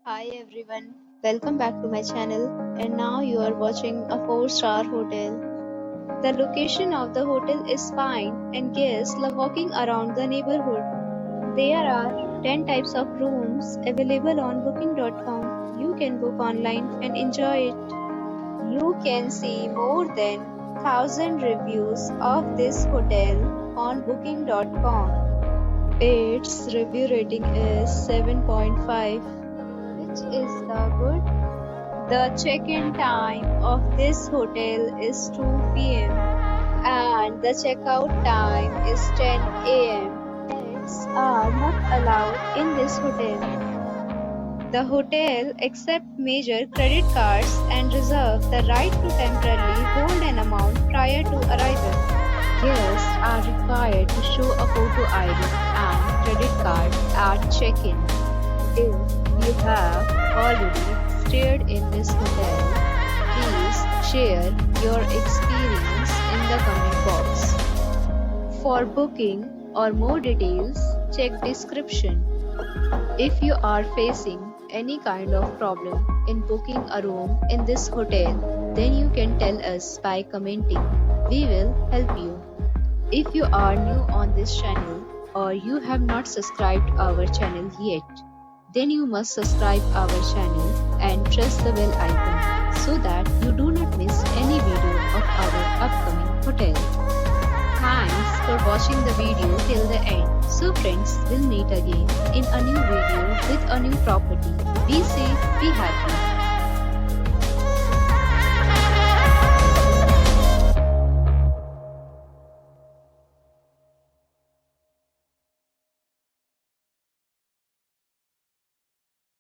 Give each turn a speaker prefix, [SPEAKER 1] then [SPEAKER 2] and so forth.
[SPEAKER 1] Hi everyone, welcome back to my channel, and now you are watching a 4-star hotel. The location of the hotel is fine and guests love walking around the neighborhood. There are 10 types of rooms available on booking.com. You can book online and enjoy it. You can see more than 1000 reviews of this hotel on booking.com. Its review rating is 7.5, which is the good. The check-in time of this hotel is 2 p.m. and the checkout time is 10 a.m. Pets are not allowed in this hotel. The hotel accepts major credit cards and reserves the right to temporarily hold an amount prior to arrival. Guests are required to show a photo ID and credit card at check-in. If you have already stayed in this hotel, please share your experience in the comment box. For booking or more details, check description. If you are facing any kind of problem in booking a room in this hotel, then you can tell us by commenting. We will help you. If you are new on this channel or you have not subscribed our channel yet, then you must subscribe our channel and press the bell icon so that you do not miss any video of our upcoming hotel. Thanks for watching the video till the end. So friends, we'll meet again in a new video with a new property. Be safe, be happy.